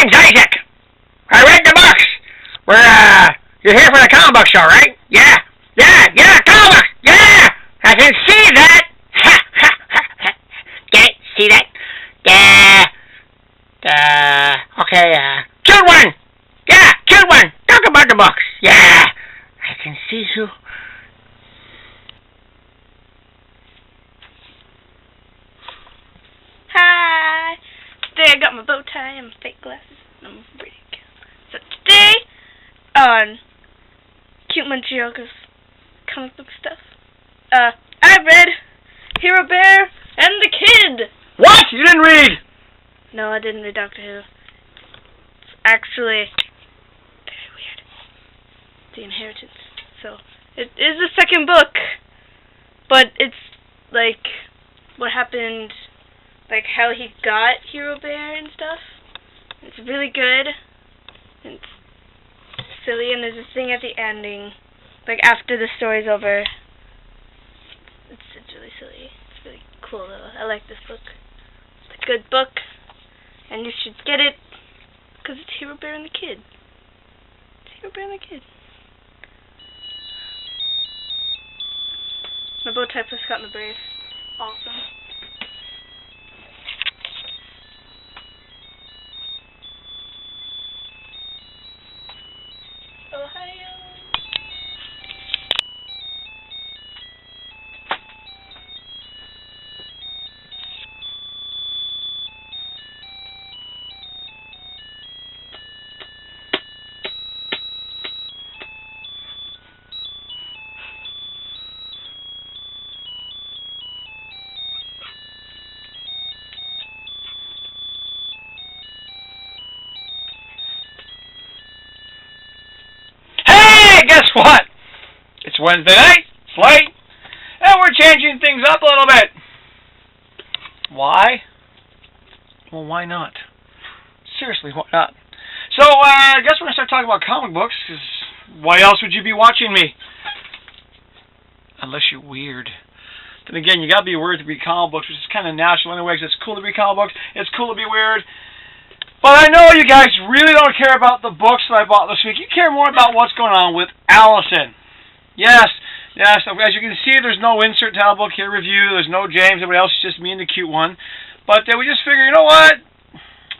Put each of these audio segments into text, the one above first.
name's Isaac. I read the books. You're here for the comic book show, right? Yeah, comic books. Yeah, I can see that. Get it? See that? Okay, cute one. Yeah, cute one. Talk about the books. Yeah, I can see you. Hi. Today I got my bow tie and my fake glasses. I'm pretty cute. So today, on Cute Munchioka's comic book stuff, I read Hero Bear and the Kid. What? You didn't read? No, I didn't read Doctor Who. It's actually very weird. The Inheritance. So, it is the second book, but it's like what happened, like how he got Hero Bear and stuff. It's really good. It's silly, and there's a thing at the ending, like after the story's over. It's really silly. It's really cool though. I like this book. It's a good book, and you should get it, because it's Hero Bear and the Kid. It's Hero Bear and the Kid. My bow tie plus Scott and the Brave. Awesome. Ohio. Guess what? It's Wednesday night, it's late, and we're changing things up a little bit. Why? Well, why not? Seriously, why not? So, I guess we're going to start talking about comic books, because why else would you be watching me? Unless you're weird. Then again, you got to be weird to read comic books, which is kind of natural anyway, because it's cool to read comic books, it's cool to be weird. But I know you guys really don't care about the books that I bought this week. You care more about what's going on with Allison. Yes. As you can see, there's no insert title book here review. There's no James. Everybody else is just me and the cute one. But we just figure, you know what?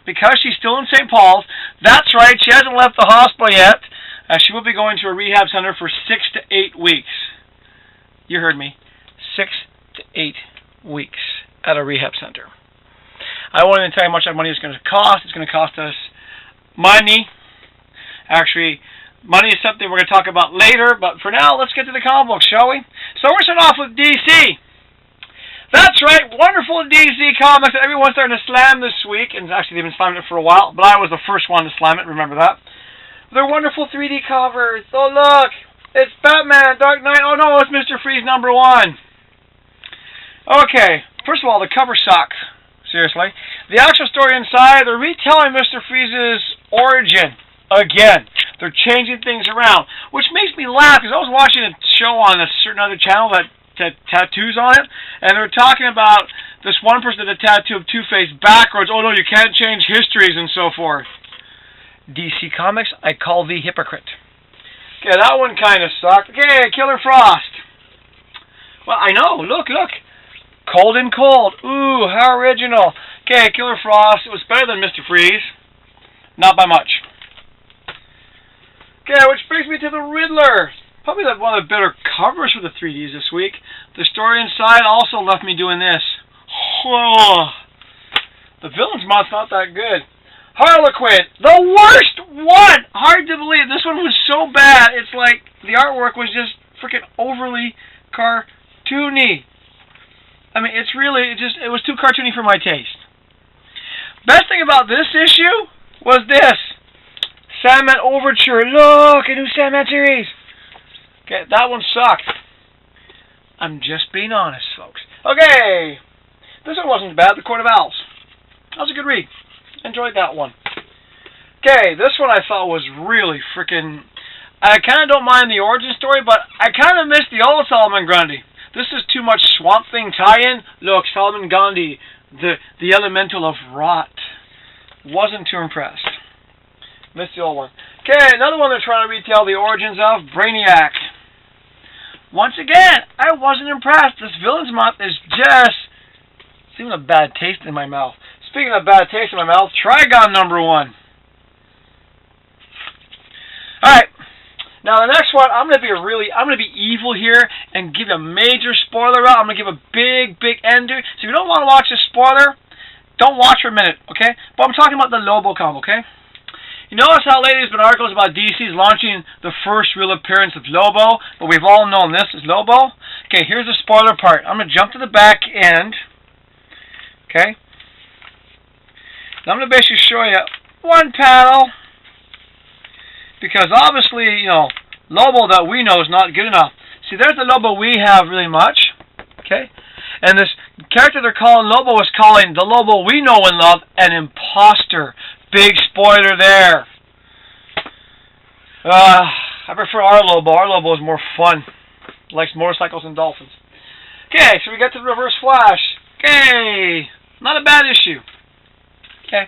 Because she's still in St. Paul's, that's right, she hasn't left the hospital yet. She will be going to a rehab center for 6 to 8 weeks. You heard me. 6 to 8 weeks at a rehab center. I won't even tell you how much that money is going to cost. It's going to cost us money. Actually, money is something we're going to talk about later, but for now, let's get to the comic books, shall we? So we're starting off with DC. That's right, wonderful DC comics that everyone's starting to slam this week, and actually they've been slamming it for a while, but I was the first one to slam it, remember that. They're wonderful 3D covers. Oh, look, it's Batman, Dark Knight. Oh, no, it's Mr. Freeze #1. Okay, first of all, the cover sucks. Seriously. The actual story inside, they're retelling Mr. Freeze's origin again. They're changing things around, which makes me laugh, because I was watching a show on a certain other channel that had tattoos on it, and they were talking about this one person that had a tattoo of Two-Face backwards. Oh, no, you can't change histories and so forth. DC Comics, I call thee hypocrite. Okay, that one kind of sucked. Okay, Killer Frost. Well, I know. Look. Cold and Cold. Ooh, how original. Okay, Killer Frost. It was better than Mr. Freeze. Not by much. Okay, which brings me to the Riddler. Probably one of the better covers for the 3Ds this week. The story inside also left me doing this. Oh, the villain's mouth's not that good. Harlequin. The worst one! Hard to believe. This one was so bad. It's like the artwork was just freaking overly cartoony. I mean, it was too cartoony for my taste. Best thing about this issue was this. Sandman Overture. Look, a new Sandman series. Okay, that one sucked. I'm just being honest, folks. Okay, this one wasn't bad. The Court of Owls. That was a good read. Enjoyed that one. Okay, this one I thought was really freaking... I kind of don't mind the origin story, but I kind of miss the old Solomon Grundy. This is too much Swamp Thing tie-in. Look, Solomon Grundy, the elemental of rot. Wasn't too impressed. Missed the old one. Okay, another one they're trying to retell the origins of, Brainiac. Once again, I wasn't impressed. This Villains Month is just... It's even a bad taste in my mouth. Speaking of bad taste in my mouth, Trigon #1. Alright. Now the next one, I'm gonna be evil here and give a major spoiler out. I'm gonna give a big ender. So if you don't want to watch this spoiler, don't watch for a minute, okay? But I'm talking about the Lobo comic, okay? You notice how lately there's been articles about DC's launching the first real appearance of Lobo, but we've all known this is Lobo. Okay, here's the spoiler part. I'm going to jump to the back end, okay? Now I'm going to basically show you one panel, because obviously, you know, Lobo that we know is not good enough. See, there's the Lobo we have really much, okay? And this character they're calling Lobo is calling the Lobo we know and love an imposter. Big spoiler there. I prefer our Lobo. Our Lobo is more fun. Likes motorcycles and dolphins. Okay, so we get to the Reverse Flash. Okay, not a bad issue. Okay,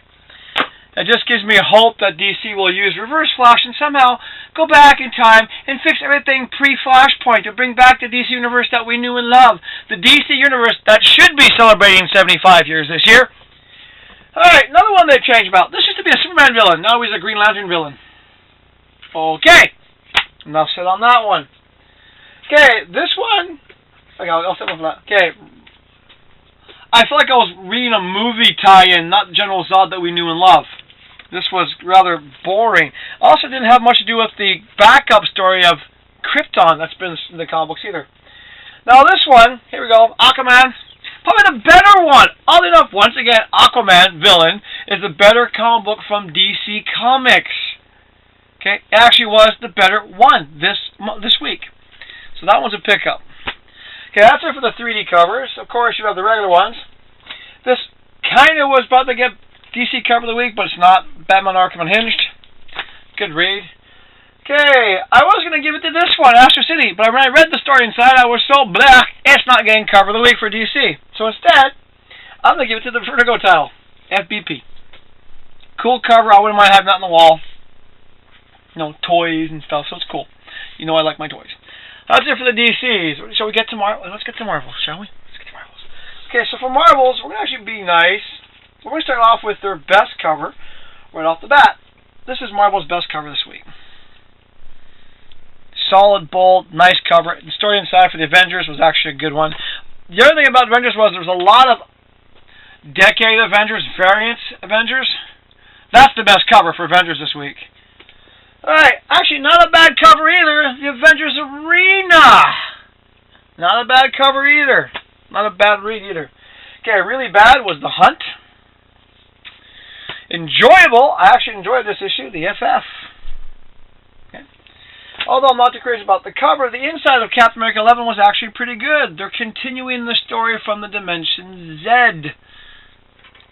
it just gives me hope that DC will use Reverse Flash and somehow go back in time and fix everything pre-Flashpoint to bring back the DC Universe that we knew and loved. The DC Universe that should be celebrating 75 years this year. Alright, another one they changed about. This used to be a Superman villain. Now he's a Green Lantern villain. Okay. Enough said on that one. Okay, this one... Okay, I'll step off that. Okay. I feel like I was reading a movie tie-in, not General Zod that we knew and loved. This was rather boring. Also didn't have much to do with the backup story of Krypton that's been in the comic books either. Now this one, here we go, Aquaman. Probably the better one. Oddly enough, once again, Aquaman, villain, is the better comic book from DC Comics. Okay, it actually was the better one this week. So that one's a pickup. Okay, that's it for the 3D covers. Of course, you have the regular ones. This kind of was about to get DC cover of the week, but it's not. Batman Arkham Unhinged. Good read. Okay, I was going to give it to this one, Astro City, but when I read the story inside, I was so blah, it's not getting cover of the week for DC. So instead, I'm going to give it to the Vertigo title, FBP. Cool cover, I wouldn't mind having that on the wall. You know, toys and stuff, so it's cool. You know I like my toys. That's it for the DCs. Shall we get to Marvel? Let's get to Marvel, shall we? Let's get to Marvels. Okay, so for Marvels, we're going to actually be nice. We're going to start off with their best cover right off the bat. This is Marvel's best cover this week. Solid, bold, nice cover. The story inside for the Avengers was actually a good one. The other thing about Avengers was there was a lot of Decade Avengers, variants Avengers. That's the best cover for Avengers this week. Alright, actually not a bad cover either. The Avengers Arena. Not a bad cover either. Not a bad read either. Okay, really bad was The Hunt. Enjoyable, I actually enjoyed this issue, the FF. Although I'm not too crazy about the cover, the inside of Captain America 11 was actually pretty good. They're continuing the story from the Dimension Z.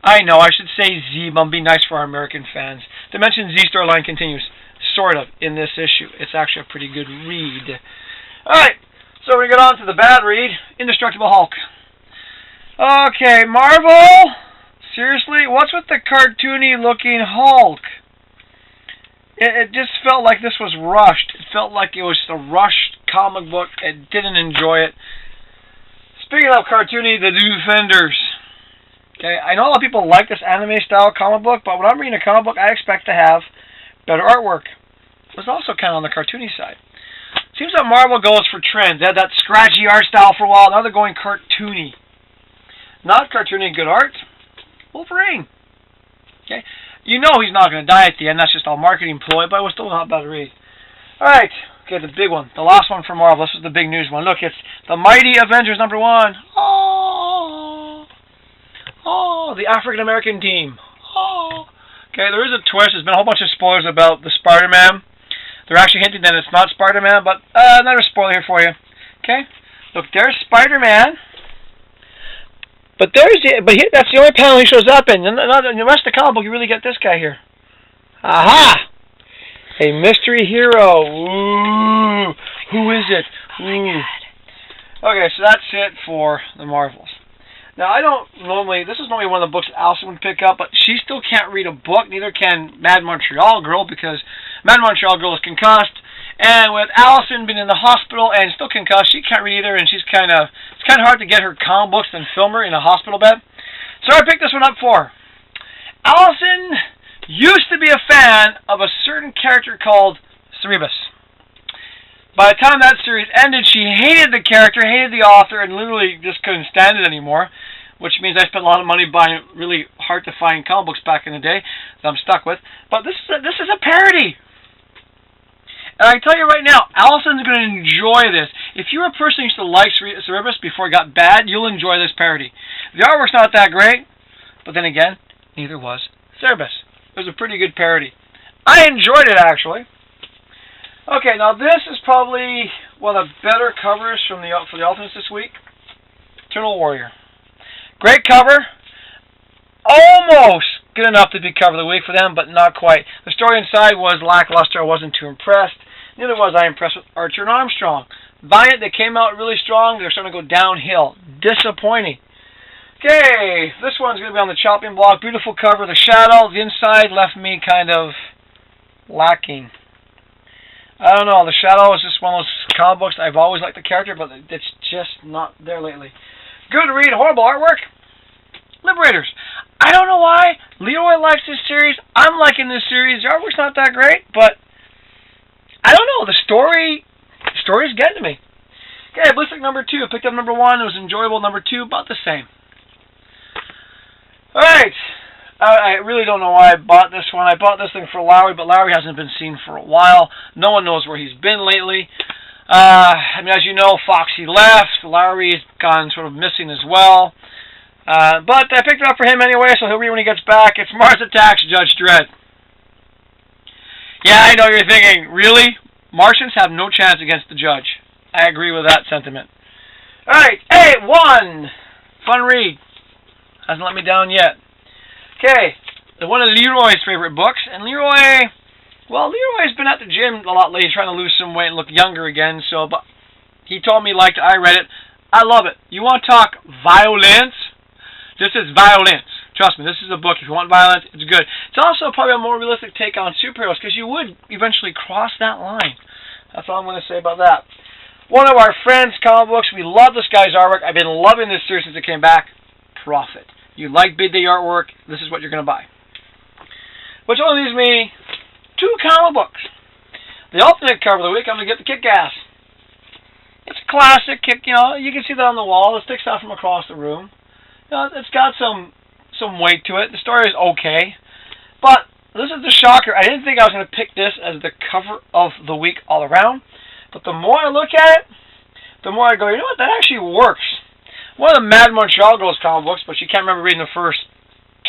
I know, I should say Z, but I'm being nice for our American fans. Dimension Z storyline continues, sort of, in this issue. It's actually a pretty good read. Alright, so we get on to the bad read, Indestructible Hulk. Okay, Marvel? Seriously? What's with the cartoony-looking Hulk? It just felt like this was rushed. It felt like it was a rushed comic book. I didn't enjoy it. Speaking of cartoony, the Defenders. Okay, I know a lot of people like this anime-style comic book, but when I'm reading a comic book, I expect to have better artwork. It was also kind of on the cartoony side. Seems like Marvel goes for trends. They had that scratchy art style for a while. Now they're going cartoony. Not cartoony, good art. Wolverine. Okay. You know he's not going to die at the end. That's just all marketing ploy, but it was still not bad to read. Alright. Okay, the big one. The last one for Marvel. This is the big news one. Look, it's the Mighty Avengers #1. Oh. Oh, the African American team. Oh. Okay, there is a twist. There's been a whole bunch of spoilers about the Spider-Man. They're actually hinting that it's not Spider-Man, but another spoiler here for you. Okay? Look, there's Spider-Man. But here, that's the only panel he shows up in. In the rest of the comic book, you really get this guy here. Aha! A mystery hero. Ooh. Who is it? Ooh. Okay, so that's it for the Marvels. Now, I don't normally, this is normally one of the books that Allison would pick up, but she still can't read a book, neither can Mad Montreal Girl, because Mad Montreal Girl is concussed, and with Allison being in the hospital and still concussed, she can't read either, and it's kind of hard to get her comic books and film her in a hospital bed. So I picked this one up for her. Allison used to be a fan of a certain character called Cerebus. By the time that series ended, she hated the character, hated the author, and literally just couldn't stand it anymore, which means I spent a lot of money buying really hard-to-find comic books back in the day that I'm stuck with. But this is a parody. And I can tell you right now, Allison's going to enjoy this. If you're a person who used to like Cerebus before it got bad, you'll enjoy this parody. The artwork's not that great, but then again, neither was Cerebus. It was a pretty good parody. I enjoyed it, actually. Okay, now this is probably one of the better covers for the Ultimates this week. Eternal Warrior. Great cover. Almost good enough to be cover of the week for them, but not quite. The story inside was lackluster. I wasn't too impressed. Neither was I impressed with Archer and Armstrong. Valiant, they came out really strong. They're starting to go downhill. Disappointing. Okay, this one's going to be on the chopping block. Beautiful cover. The shadow, the inside left me kind of lacking. I don't know, the Shadow is just one of those comic books. I've always liked the character, but it's just not there lately. Good read, horrible artwork. Liberators. I don't know why. Leroy likes this series. I'm liking this series. The artwork's not that great, but I don't know. The story's getting to me. Okay, Ballistic number 2. Picked up number 1. It was enjoyable. Number 2, about the same. Alright. I really don't know why I bought this one. I bought this thing for Lowry, but Lowry hasn't been seen for a while. No one knows where he's been lately. I mean, as you know, Foxy left. Lowry's gone sort of missing as well. But I picked it up for him anyway, so he'll read when he gets back. It's Mars Attacks, Judge Dredd. Yeah, I know you're thinking, really? Martians have no chance against the Judge. I agree with that sentiment. Alright, A1. Fun read. Hasn't let me down yet. Okay, one of Leroy's favorite books, and Leroy's been at the gym a lot lately, trying to lose some weight and look younger again. So, but he told me he liked it. I read it. I love it. You want to talk violence? This is violence. Trust me, this is a book. If you want violence, it's good. It's also probably a more realistic take on superheroes, because you would eventually cross that line. That's all I'm going to say about that. One of our friends' comic books. We love this guy's artwork. I've been loving this series since it came back. Prophet. You like Big Day artwork, this is what you're going to buy. Which only leaves me 2 comic books. The alternate cover of the week, I'm going to get the Kick-Ass. It's a classic Kick, you can see that on the wall. It sticks out from across the room. It's got some weight to it. The story is okay. But this is the shocker. I didn't think I was going to pick this as the cover of the week all around. But the more I look at it, the more I go, you know what, that actually works. One of the Mad Montreal Girls comic books, but she can't remember reading the first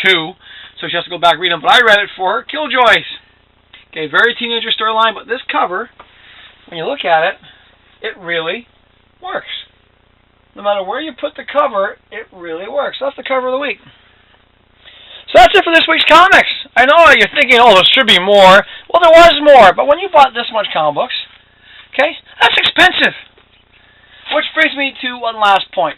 2, so she has to go back and read them. But I read it for her. Killjoys. Okay, very teenager storyline, but this cover, when you look at it, it really works. No matter where you put the cover, it really works. That's the cover of the week. So that's it for this week's comics. I know you're thinking, oh, there should be more. Well, there was more, but when you bought this much comic books, okay, that's expensive. Which brings me to one last point.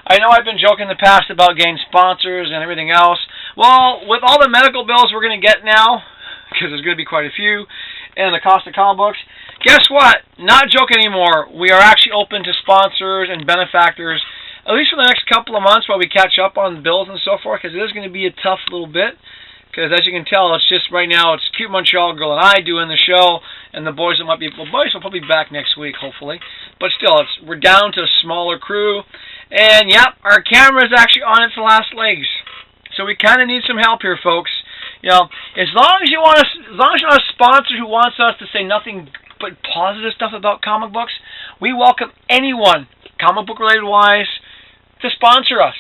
I know I've been joking in the past about getting sponsors and everything else. Well, with all the medical bills we're going to get now, because there's going to be quite a few, and the cost of comic books, guess what? Not joking anymore. We are actually open to sponsors and benefactors, at least for the next couple of months while we catch up on the bills and so forth, because it is going to be a tough little bit. Because as you can tell, it's just right now, it's Cute Montreal Girl and I doing the show, and the boys will probably be back next week, hopefully. But still, we're down to a smaller crew. And yep, our camera is actually on its last legs, so we kind of need some help here, folks. As long as you want a sponsor who wants us to say nothing but positive stuff about comic books, we welcome anyone, comic book related wise, to sponsor us.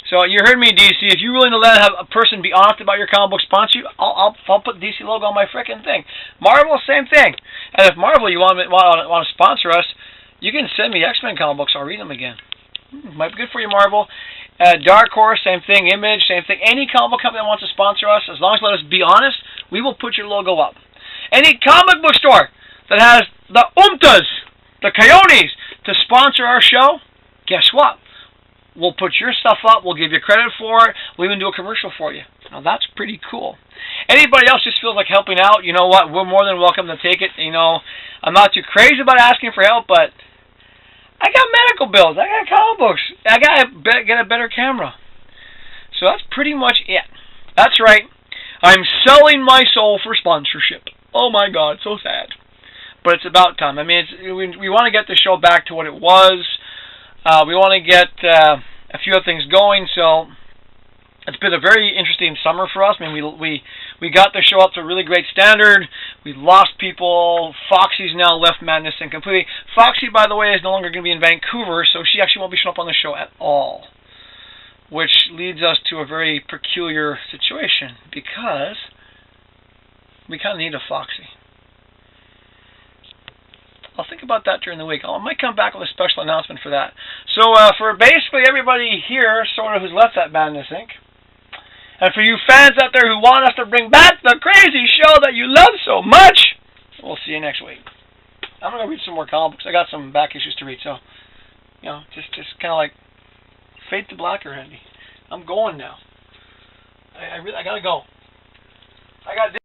So you heard me, DC. If you're willing to let a person be honest about your comic book sponsor you, I'll put DC logo on my frickin' thing. Marvel, same thing. And if Marvel you want to sponsor us, you can send me X-Men comic books. I'll read them again. Might be good for you, Marvel. Dark Horse, same thing. Image, same thing. Any comic book company that wants to sponsor us, as long as you let us be honest, we will put your logo up. Any comic book store that has the Umtas, the Coyotes, to sponsor our show, guess what? We'll put your stuff up. We'll give you credit for it. We'll even do a commercial for you. Now, that's pretty cool. Anybody else just feels like helping out, you know what? We're more than welcome to take it. You know, I'm not too crazy about asking for help, but I got medical bills. I got comic books. I got to get a better camera. So that's pretty much it. That's right. I'm selling my soul for sponsorship. Oh, my God. So sad. But it's about time. I mean, we want to get the show back to what it was. We want to get a few other things going, so it's been a very interesting summer for us. I mean, we got the show up to a really great standard. We lost people. Foxy's now left Madness Inc. completely. Foxy, by the way, is no longer going to be in Vancouver, so she actually won't be showing up on the show at all, which leads us to a very peculiar situation, because we kind of need a Foxy. I'll think about that during the week. I might come back with a special announcement for that. So for basically everybody here, sort of, who's left that Madness Inc., and for you fans out there who want us to bring back the crazy show that you love so much, we'll see you next week. I'm going to read some more comic books. I got some back issues to read, so, you know, just kind of like fade to black already. I'm going now. I got to go. I got